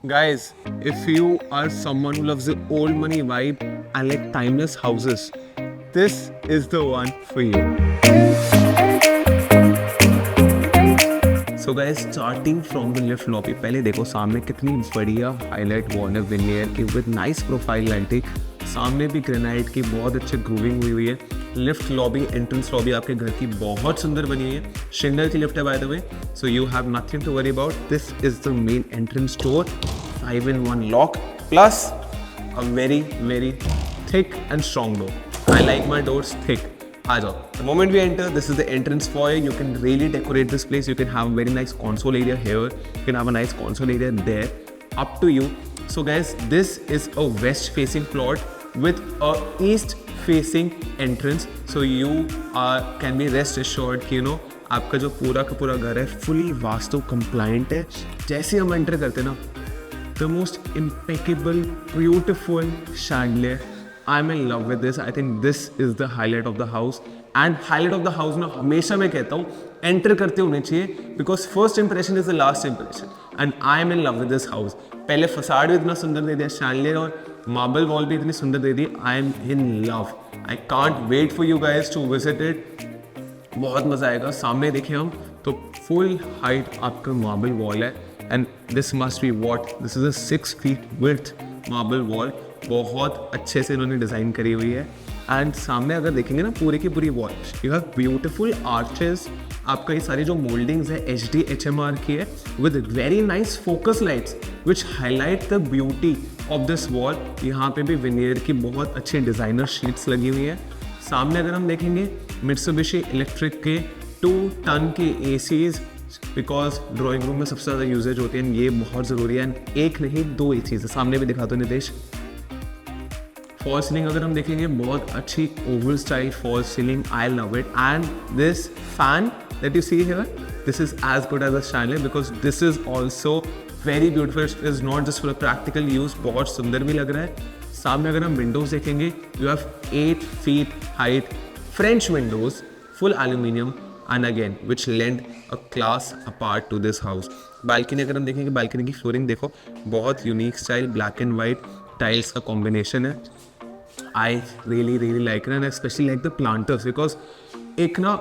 Guys, if you are someone who loves the old money vibe and like timeless houses, this is the one for you. So guys, starting from the lift lobby, पहले देखो सामने कितनी बढ़िया highlight wall है veneer की with nice profile lighting. सामने भी granite की बहुत अच्छी ग्रूविंग हुई है. लिफ्ट लॉबी, एंट्रेंस लॉबी आपके घर की बहुत सुंदर बनी हुई है. शिंडल की लिफ्ट है by the way, so you have nothing to worry about. This is the main entrance door, 5-in-1 lock plus a very thick and strong door. I like my doors thick. आ जाओ. The moment we enter, this is the entrance foyer. You can really decorate this place. You can have a very nice console area here. You can have a nice console area there. Up to you. So guys, this is a west facing plot with a east facing entrance. So you can be rest assured कि आपका जो पूरा का पूरा घर है fully vastu compliant है. जैसे हम एंटर करते हैं ना, the most impeccable, beautiful chandelier. I'm in love with this. I think this is the highlight of the house. And highlight of the house ना हमेशा मैं कहता हूँ एंटर करते होने चाहिए, because first impression is the last impression. And I am in love with this house. पहले facade भी इतना सुंदर दे दिया, शैंडलियर और मार्बल वॉल भी इतनी सुंदर दे दी. I am in love. I can't wait for you guys to visit it. बहुत मज़ा आएगा. सामने देखें हम तो फुल हाइट आपका मार्बल वॉल है. And this must be what, this is a 6 feet width marble wall. बहुत अच्छे से इन्होंने डिज़ाइन करी हुई है. एंड सामने अगर देखेंगे ना पूरे की पूरी wall, you have beautiful arches. आपका ये सारी जो मोल्डिंग्स है HD HMR की है with very nice focus lights which highlight the beauty of this wall. यहाँ पे भी विनियर की बहुत अच्छी डिज़ाइनर शीट्स लगी हुई है. सामने अगर हम देखेंगे मित्सुबिशी इलेक्ट्रिक के 2 टन के ACs, बिकॉज ड्राइंग रूम में सबसे ज़्यादा यूजेज होती है. ये बहुत ज़रूरी है. एक नहीं 2 ACs है. सामने भी दिखा दो नितेश. फॉल सीलिंग अगर हम देखेंगे बहुत अच्छी oval style fall ceiling. I love it. And this fan that you see here, this is as good as a chandelier because this is also very beautiful. It is not just for practical use, बहुत सुंदर भी लग रहा है. सामने अगर हम windows देखेंगे, you have 8 feet height French windows, full aluminium, and again which lend a class apart to this house. Balcony अगर हम देखेंगे, बालकनी की फ्लोरिंग देखो, बहुत unique style, black and white tiles का कॉम्बिनेशन है. I really like it, and I especially like the planters because एक ना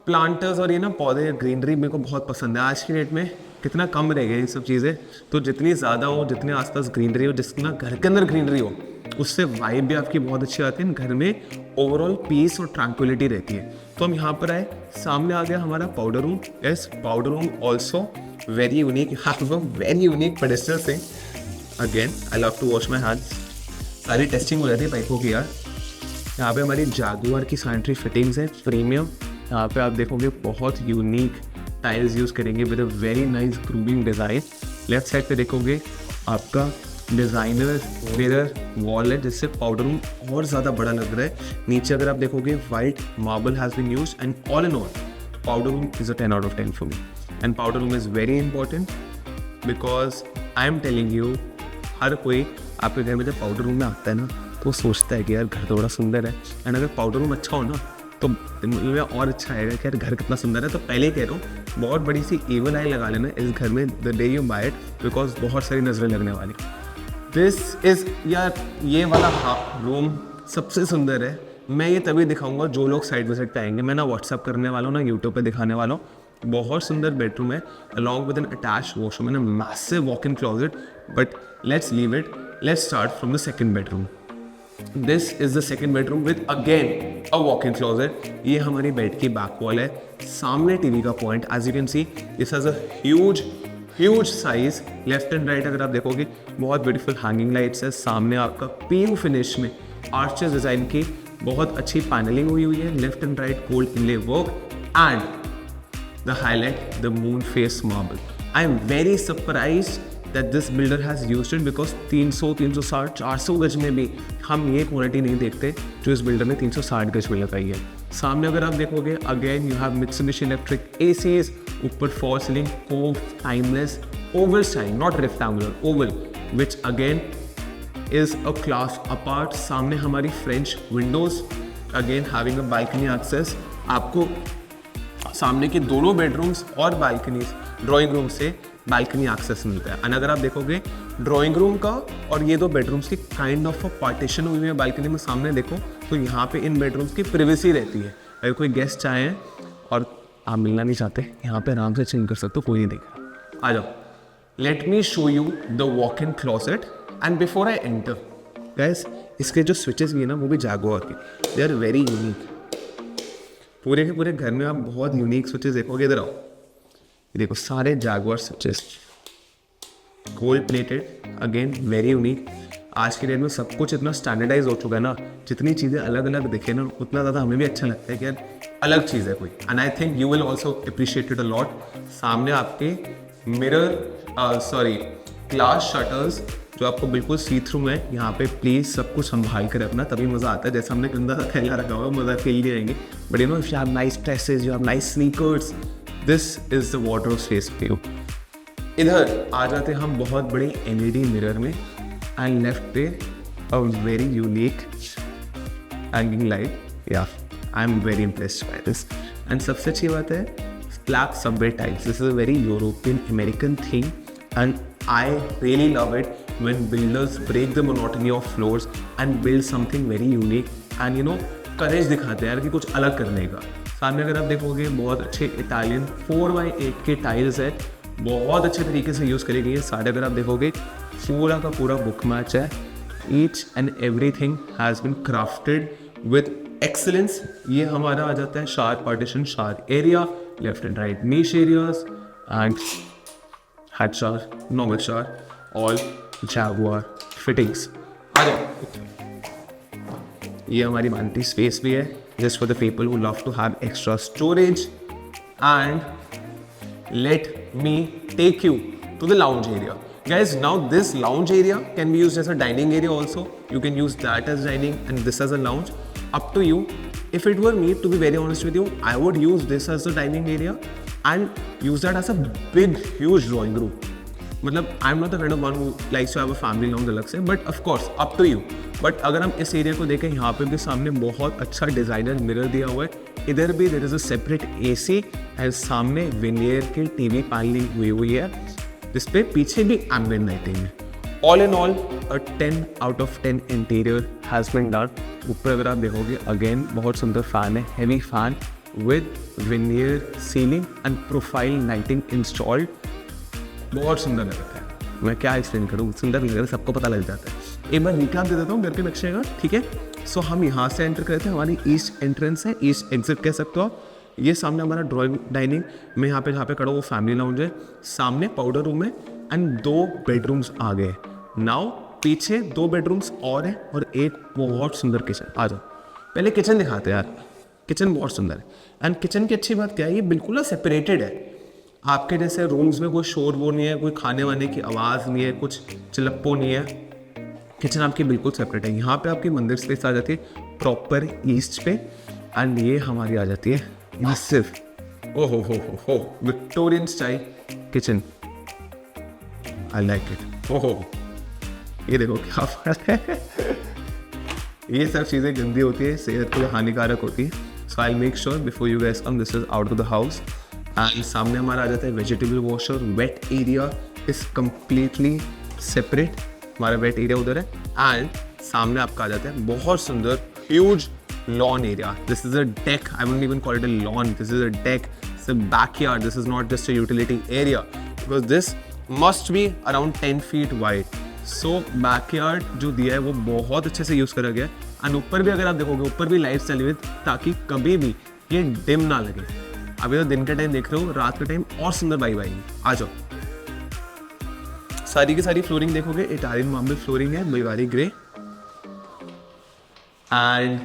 प्लांटर्स और ये ना पौधे, ग्रीनरी मेरे को बहुत पसंद है. आज की डेट में कितना कम रह गए ये सब चीज़ें, तो जितनी ज़्यादा हो, जितने आसपास ग्रीनरी हो, जितना घर के अंदर ग्रीनरी हो, उससे वाइब भी आपकी बहुत अच्छी आती है. घर में ओवरऑल पीस और ट्रैंक्विलिटी रहती है. तो हम यहाँ पर आए, सामने आ गया हमारा powder room. Yes, powder room also very unique. Very unique pedestal thing. Again I love to wash my hands. सारी टेस्टिंग हो जाती है पाइपों की यार. यहाँ पे हमारी जागुआर की सैनिटरी फिटिंग्स है प्रीमियम. यहाँ पे आप देखोगे बहुत यूनिक टाइल्स यूज़ करेंगे with a very nice grooving design. Left side पे देखोगे आपका डिज़ाइनर मिरर वॉल है जिससे पाउडर रूम और ज़्यादा बड़ा लग रहा है. नीचे अगर आप देखोगे white marble has been used. And all in all powder room is a 10 out of 10 for me. And powder room is very important because I am telling you, हर कोई आपके घर में जब पाउडर रूम में आता है ना तो सोचता है कि यार घर थोड़ा सुंदर है. एंड अगर पाउडर रूम अच्छा हो ना तो में और अच्छा आएगा कि यार घर कितना सुंदर है. तो पहले कह रहा हूँ बहुत बड़ी सी एवन आई लगा लेना इस घर में the day you buy it, because बहुत सारी नजरें लगने वाली. दिस इज़ यार ये वाला रूम सबसे सुंदर है. मैं ये तभी दिखाऊंगा जो लोग साइड विजिट पे आएंगे. मैं ना व्हाट्सअप करने वाला हूँ ना यूट्यूब पे दिखाने वाला हूँ. बहुत सुंदर बेडरूम है along with N attached washroom and a massive walk in closet. But let's leave it. Let's start from the second bedroom. This is the second bedroom with again a walk-in closet. ये हमारी bed की back wall है. सामने TV का point, as you can see, this has a huge size. Left and right अगर आप देखोगे बहुत ब्यूटीफुल हैंगिंग लाइट्स है. सामने आपका PU फिनिश में आर्चेस डिजाइन की बहुत अच्छी पैनलिंग हुई है. Left and right gold inlay work and the highlight the moon face marble. I am very surprised that this builder has used it because 360, 400 गज में भी हम ये क्वालिटी नहीं देखते जो इस बिल्डर ने 360 गज में लगाई है. सामने अगर आप देखोगे again you have Mitsubishi electric ACs. ऊपर fall ceiling cove timeless oval style, not rectangular, oval, which again is a class apart. सामने हमारी French windows again having a balcony access. आपको सामने के दोनों बेडरूम्स और बालकनीज ड्राइंग रूम से balcony access मिलता है। एंड अगर आप देखोगे ड्राइंग रूम का और ये दो बेडरूम्स की काइंड ऑफ पार्टीशन हुई है बालकनी में, सामने देखो तो यहाँ पे इन बेडरूम्स की प्रिवेसी रहती है। अगर कोई गेस्ट आए हैं और आप मिलना नहीं चाहते, यहाँ पे आराम से चिल कर सकते हो, कोई नहीं देखेगा। आ जाओ, let me show you the walk in closet and before I enter guys, इसके जो स्विचेस भी है ना वो भी जागुआर के, दे आर वेरी यूनिक। पूरे के पूरे घर में आप बहुत यूनिक स्विचेस देखोगे। इधर आओ, ये देखो सारे Jaguar switches, gold plated, again very unique. आज के डेट में सब कुछ इतना स्टैंडर्डाइज हो चुका है ना, जितनी चीज़ें अलग अलग दिखे ना उतना ज़्यादा हमें भी अच्छा लगता है कि यार अलग चीज़ है कोई। And I think you will also appreciate it a lot. सामने आपके ग्लास शटर्स जो आपको बिल्कुल सी थ्रू है। यहाँ पे प्लीज़ सब कुछ संभाल कर रखना, तभी मज़ा आता है। जैसे हमने गंदा सा थैला रखा हुआ, मज़ा फील नहीं आएंगे। But you know if you have nice dresses, you have nice sneakers, this is the wardrobe space for you. इधर आ जाते हैं हम बहुत बड़े LED मिरर में एंड लेफ्ट पे a very unique hanging light. Yeah I am very impressed by this. And सबसे अच्छी बात है black subway tiles. This is a very European American thing and I really love it when builders break the monotony of floors and build something very unique and you know courage दिखाते हैं यार कि कुछ अलग करने का। सामने अगर आप देखोगे बहुत अच्छे इटालियन 4x8 के टाइल्स है, बहुत अच्छे तरीके से यूज़ करी गई है। साइड अगर आप देखोगे पूरा का पूरा बुक मैच है। Each and everything has been crafted with excellence. ये हमारा आ जाता है shower partition, shower area, left and right niche areas and head shower, normal shower, all Jaquar fittings. आ जाओ, ये हमारी मानती स्पेस भी है just for the people who love to have extra storage. And let me take you to the lounge area. Guys, now this lounge area can be used as a dining area also. You can use that as dining and this as a lounge. Up to you. If it were me, to be very honest with you, I would use this as a dining area and use that as a big, huge drawing room. मतलब I'm not the kind of one who likes to have a family lounge अलग से, but of course, up to you. But अगर हम इस area को देखें, यहाँ पे भी सामने बहुत अच्छा डिज़ाइनर मिरर दिया हुआ है। इधर भी there is a separate AC and सामने विनियर की TV पैनलिंग हुई हुई है, जिसपे पीछे भी एम्बिएंट लाइटिंग है। All in all a 10 out of 10 interior has been done. ऊपर अगर आप देखोगे अगेन बहुत सुंदर फैन है, heavy fan with veneer ceiling and profile lighting installed. बहुत सुंदर लग रहा है, मैं क्या एक्सप्लेन करूँ, सुंदर लग रहा है, सबको पता लग जाता है। एक बार रिकैप दे देता हूँ घर के नक्शे का, ठीक है। सो हम यहाँ से एंटर करते हैं, हमारी ईस्ट एंट्रेंस है, ईस्ट एग्जिट कह सकते हो आप। ये सामने हमारा ड्राइंग डाइनिंग में यहाँ पे जहाँ पे खड़ा वो फैमिली लाउंज है, सामने पाउडर रूम है एंड 2 बेडरूम्स आ गए। नाउ पीछे 2 बेडरूम्स और हैं और एक बहुत सुंदर किचन। आ जाओ पहले किचन दिखाते हैं यार, किचन बहुत सुंदर है। एंड किचन की अच्छी बात क्या है, ये बिल्कुल सेपरेटेड है। आपके जैसे रूम्स में कोई शोर वो नहीं है, कोई खाने वाने की आवाज़ नहीं है, कुछ चिलप्पो नहीं है। किचन आपकी बिल्कुल सेपरेट है। यहाँ पे आपकी मंदिर स्पेस आ जाती है प्रॉपर ईस्ट पे एंड ये हमारी आ जाती है सिर्फ ओहो हो Victorian style kitchen. I like it. ओहो ये देखो क्या फर्क है। ये सब चीज़ें गंदी होती है, सेहत के लिए हानिकारक होती है। So I make sure before you guys come this is out of the house. And सामने हमारा आ जाता है vegetable washer. Wet area is completely separate, हमारा वेट एरिया उधर है। एंड सामने आपका आ जाता है बहुत सुंदर huge lawn area. This is a deck, I wouldn't even call it a lawn, this is a deck, it's a backyard. This is not just a utility area because this must be around 10 feet wide. So backyard जो दिया है वो बहुत अच्छे से use करा गया है। एंड ऊपर भी अगर आप देखोगे, ऊपर भी लाइट्स चली हुई ताकि कभी भी ये डिम ना लगे। अभी तो दिन के टाइम देख रहे हो, रात के टाइम और सुंदर वाइब आएगी। आ जाओ, सारी की सारी फ्लोरिंग देखोगे इटालियन मार्बल फ्लोरिंग है, बेवारी ग्रे। एंड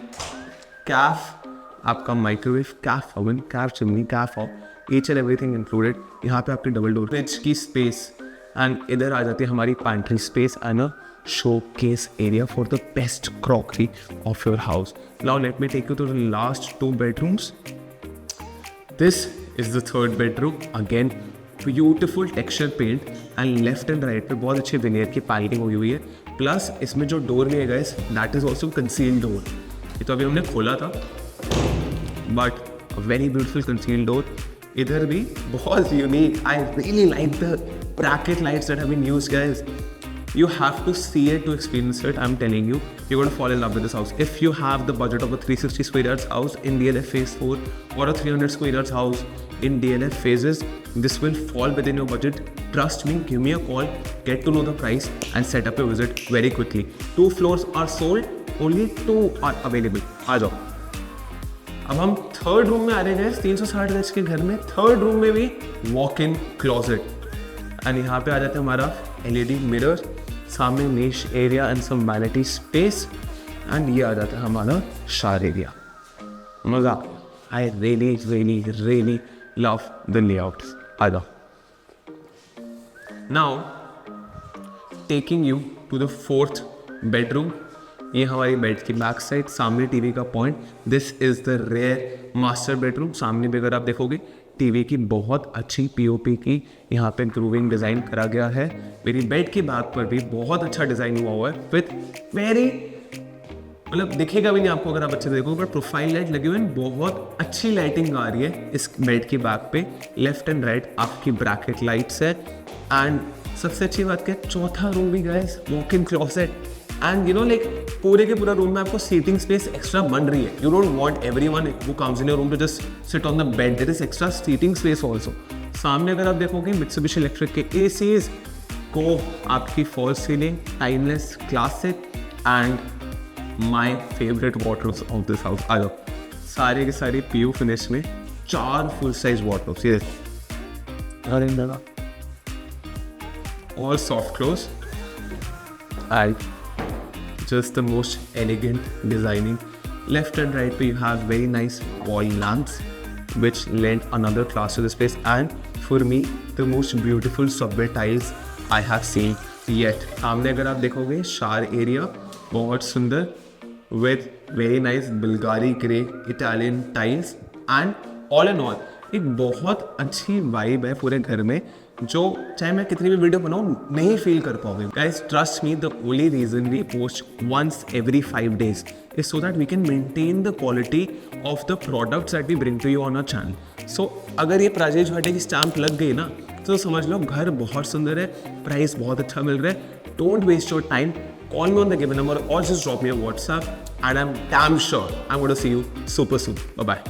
कैफ आपका microwave, Kaif oven, Kaif chimney, Kaif of, each and everything included. यहाँ पे आपकी डबल डोर फ्रिज की स्पेस एंड इधर आ जाती है हमारी pantry space and a showcase area for the best crockery of your house. Now let me take you to the last 2 bedrooms. This is the 3rd bedroom. Again, beautiful texture paint and left and right पे बहुत अच्छे veneer की painting हुई हुई है। Plus इसमें जो door भी है guys, that is also concealed door. ये तो अभी हमने खोला था, but a very beautiful concealed door. इधर भी बहुत unique. I really like the bracket lights that have been used, guys. You have to see it to experience it. I'm telling you, you're going to fall in love with this house. If you have the budget of a 360 square yards house in DLF phase 4 or a 300 square yards house in DLF phases, this will fall within your budget. Trust me, give me a call, get to know the price and set up a visit very quickly. 2 floors are sold, only 2 are available. आ जाओ. अब हम third room में आ रहे हैं 360 गज के घर में. थर्ड रूम में भी वॉक इन क्लोजेट एंड यहाँ पे आ जाता है हमारा LED मिरर, सामने niche area and some vanity space and ये आ जाता है हमारा शावर एरिया. मजा. I really love the layout. आ जाओ. Now taking you to the 4th bedroom. ये हमारी बेड की बैक साइड, सामने टीवी का point. This is the rare master bedroom. सामने भी अगर आप देखोगे टीवी की बहुत अच्छी POP की यहाँ पे ग्रूविंग डिज़ाइन करा गया है. मेरी बेड की बैक पर भी बहुत अच्छा डिज़ाइन हुआ है विथ वेरी, मतलब दिखेगा भी नहीं आपको अगर आप अच्छे से देखोगे, बट प्रोफाइल लाइट लगी हुई है. बहुत अच्छी लाइटिंग आ रही है इस बेड की बैक पे. लेफ्ट एंड राइट आपकी ब्रैकेट लाइट्स है. एंड सबसे अच्छी बात क्या, चौथा रूम भी guys walk in closet. And you know like पूरे के पूरा रूम में आपको सीटिंग स्पेस एक्स्ट्रा बन रही है. You don't want everyone who comes in your room to just sit on the bed. There is extra seating space also. सामने अगर आप देखोगे मित्सुबिशी इलेक्ट्रिक के ACs को आपकी fall ceiling, timeless, classic and my favourite wardrobes of this house. आ जाओ. सारे के सारे PU फिनिश में 4 फुल साइज वार्डरोब्स. ये all soft close and just the most elegant designing. Left and right you have very nice wall lamps which lend another class to the space, and for me the most beautiful subway tiles I have seen yet. सामने अगर आप देखोगे shower area बहुत सुंदर with very nice Bulgari grey Italian tiles, and all in all एक बहुत अच्छी vibe है पूरे घर में, जो चाहे मैं कितनी भी वीडियो बनाऊँ नहीं फील कर पाओगे. Guys trust me, the only reason we post once every 5 days is so that we can maintain the quality of the products that we bring to you on our channel. So अगर ये प्राजेश भाटिया की stamp लग गई ना तो समझ लो घर बहुत सुंदर है, प्राइस बहुत अच्छा मिल रहा है. Don't waste your time, call me on the given number or just drop me a WhatsApp and I'm damn sure I'm going to see you super soon. Bye bye.